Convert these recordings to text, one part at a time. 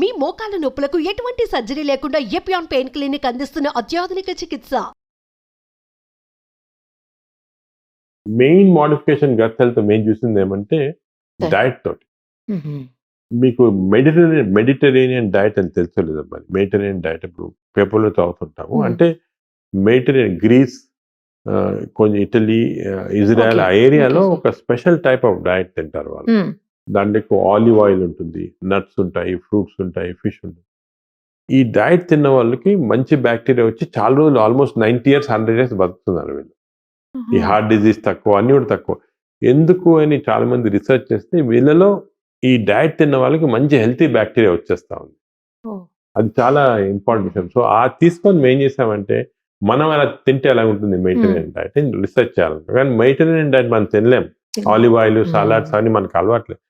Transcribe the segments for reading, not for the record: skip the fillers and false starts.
మీ మోకాల నొప్పులకు ఎటువంటి సర్జరీ లేకుండా ఎపియాన్ పెయిన్ క్లినిక్ అందిస్తున్న అత్యాధునిక చికిత్స. మెయిన్ మోడిఫికేషన్ గట్ హెల్త్ మెయిన్ చూసింది ఏమంటే డైట్ తోటి. మీకు మెడిటరేనియన్ డైట్ అని తెలుసలేదు మరి. మెడిటరేనియన్ డైట్ ఇప్పుడు పేపర్లో చదువుతుంటాము. అంటే మెడిటరేనియన్ గ్రీస్, కొంచెం ఇటలీ, ఇజ్రాయెల్ ఆ ఏరియాలో ఒక స్పెషల్ టైప్ ఆఫ్ డైట్ తింటారు వాళ్ళు. దాంట్లో ఎక్కువ ఆలివ్ ఆయిల్ ఉంటుంది, నట్స్ ఉంటాయి, ఫ్రూట్స్ ఉంటాయి, ఫిష్ ఉంటుంది. ఈ డైట్ తిన్న వాళ్ళకి మంచి బ్యాక్టీరియా వచ్చి చాలా రోజులు ఆల్మోస్ట్ 90 years 100 years బతుకుతున్నారు వీళ్ళు. ఈ హార్ట్ డిజీజ్ తక్కువ, అన్ని కూడా తక్కువ. ఎందుకు అని చాలా మంది రీసెర్చ్ చేస్తే వీళ్ళలో ఈ డైట్ తిన్న వాళ్ళకి మంచి హెల్తీ బ్యాక్టీరియా వచ్చేస్తా ఉంది. అది చాలా ఇంపార్టెంట్ విషయం. సో ఆ తీసుకొని మేము ఏం చేసామంటే మనం అలా తింటే ఎలా ఉంటుంది మెడిటరేనియన్ డైట్ రీసెర్చ్ చేయాలంటే. కానీ మెడిటరేనియన్ డైట్ మనం తినలేం. ఆలివ్ ఆయిల్, సలాడ్స్ అన్ని మనకు అలవాట్లేదు.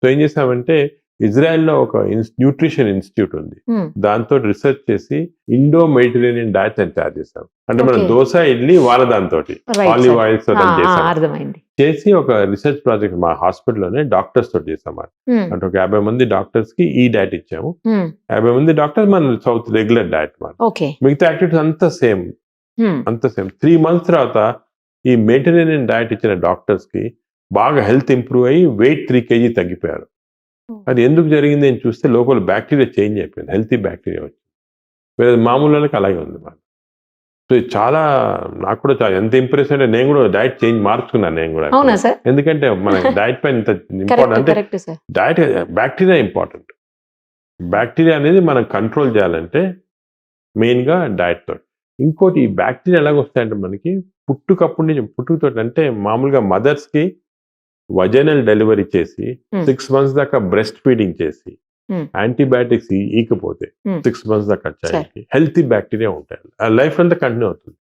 సో ఏం చేసామంటే ఇజ్రాయెల్లో ఒక న్యూట్రిషన్ ఇన్స్టిట్యూట్ ఉంది. దాంతో రీసెర్చ్ చేసి ఇండో మెడిటరేనియన్ డైట్ అని తయారు చేసాం. అంటే మనం దోశ, ఇడ్లీ వాళ్ళ దాంతో ఆలివ్ ఆయిల్స్ చేసి ఒక రీసెర్చ్ ప్రాజెక్ట్ మా హాస్పిటల్లోనే డాక్టర్స్ తోటి చేసాం. అంటే ఒక 50 మంది డాక్టర్స్ కి ఈ డైట్ ఇచ్చాము. 50 మంది డాక్టర్స్ మన సౌత్ రెగ్యులర్ డైట్ మాట. మిగతా యాక్టివిటీస్ అంతా సేమ్. 3 months తర్వాత ఈ మెడిటరేనియన్ డైట్ ఇచ్చిన డాక్టర్స్ కి బాగా హెల్త్ ఇంప్రూవ్ అయ్యి వెయిట్ 3 kg తగ్గిపోయారు. అది ఎందుకు జరిగింది అని చూస్తే లోపల బ్యాక్టీరియా చేంజ్ అయిపోయింది, హెల్తీ బ్యాక్టీరియా వచ్చింది. వేరే మామూలు వాళ్ళకి అలాగే ఉంది మాట. సో చాలా నాకు కూడా చాలా ఎంత ఇంప్రెస్ అంటే నేను కూడా డైట్ చేంజ్ మార్చుకున్నాను నేను కూడా. ఎందుకంటే మన డైట్ పైన ఇంత ఇంపార్టెంట్ అంటే డైట్ బ్యాక్టీరియా ఇంపార్టెంట్. బ్యాక్టీరియా అనేది మనం కంట్రోల్ చేయాలంటే మెయిన్గా డైట్ తోటి. ఇంకోటి ఈ బ్యాక్టీరియా ఎలాగొస్తాయంటే మనకి పుట్టుకతో అంటే మామూలుగా మదర్స్కి వజైనల్ డెలివరీ చేసి 6 months దాకా బ్రెస్ట్ ఫీడింగ్ చేసి యాంటీబయాటిక్స్ ఈకపోతే 6 months దాకా చైల్డ్కి హెల్తీ బ్యాక్టీరియా ఉంటాయి. ఆ లైఫ్ అంతా కంటిన్యూ అవుతుంది.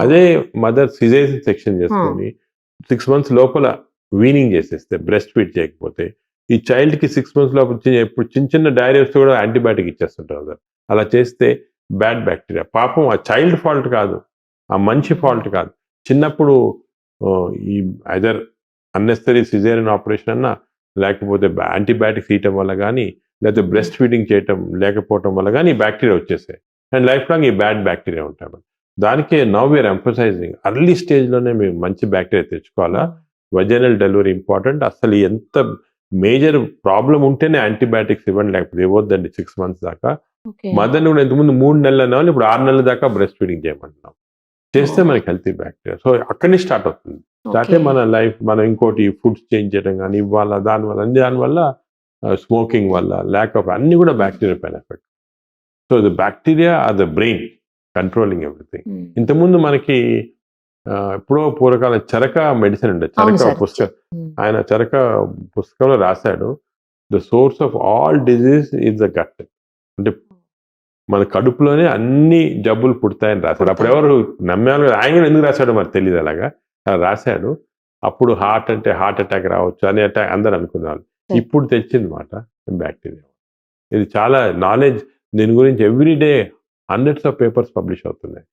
అదే మదర్ సిజేరియన్ సెక్షన్ చేసుకొని 6 months లోపల వీనింగ్ చేసేస్తే, బ్రెస్ట్ ఫీడ్ చేయకపోతే ఈ చైల్డ్కి 6 months లోపల ఎప్పుడు చిన్న డైరియా వస్తే కూడా యాంటీబయాటిక్ ఇచ్చేస్తుంటారు. అలా చేస్తే బ్యాడ్ బ్యాక్టీరియా. పాపం ఆ చైల్డ్ ఫాల్ట్ కాదు, ఆ మనిషి ఫాల్ట్ కాదు. చిన్నప్పుడు ఈ ఐదర్ అన్నెసరీ సిజేరియన్ ఆపరేషన్ అన్నా, లేకపోతే యాంటీబయాటిక్స్ ఇవ్వటం వల్ల కానీ, లేకపోతే బ్రెస్ట్ ఫీడింగ్ చేయటం లేకపోవటం వల్ల కానీ ఈ బ్యాక్టీరియా వచ్చేసాయి. అండ్ లైఫ్ లాంగ్ ఈ బ్యాడ్ బ్యాక్టీరియా ఉంటాయి. దానికే నౌ వీఆర్ ఎంఫసైజింగ్ ఎర్లీ స్టేజ్లోనే మేము మంచి బ్యాక్టీరియా తెచ్చుకోవాలా. Vaginal delivery important. అసలు ఎంత మేజర్ ప్రాబ్లం ఉంటేనే యాంటీబయాటిక్స్ ఇవ్వండి, లేకపోతే ఇవ్వద్దండి 6 months దాకా. మదర్ని కూడా ఇంతకుముందు 3 నెలలు అనే వాళ్ళు ఇప్పుడు 6 నెలల దాకా బ్రెస్ట్ ఫీడింగ్ చేయమంటున్నాం. చేస్తే మనకి హెల్తీ బ్యాక్టీరియా. సో అక్కడి నుంచి స్టార్ట్ అవుతుంది. స్టార్టే మన లైఫ్. మనం ఇంకోటి ఫుడ్స్ చేంజ్ చేయడం కానీ ఇవ్వాలా, దానివల్ల స్మోకింగ్ వల్ల, ల్యాక్ ఆఫ్ అన్ని కూడా బ్యాక్టీరియా పైన effect. So the bacteria are the brain controlling everything. ఇంతకుముందు మనకి ఎప్పుడో పూర్వకాల చరక మెడిసిన్ ఉండే, చరక పుస్తకం. ఆయన చరక పుస్తకంలో రాశాడు, the source of all disease is the gut. అంటే మన కడుపులోనే అన్ని జబ్బులు పుడతాయని రాశాడు. అప్పుడు ఎవరు నమ్మేవాళ్ళు, ఆయన ఎందుకు రాశాడో మరి తెలియదు. అలాగా రాశాడు. అప్పుడు హార్ట్ అటాక్ రావచ్చు అని అందరు అనుకున్నారు. ఇప్పుడు తెచ్చింది మాట బ్యాక్టీరియా. ఇది చాలా నాలెడ్జ్. దీని గురించి every day hundreds of papers publish అవుతున్నాయి.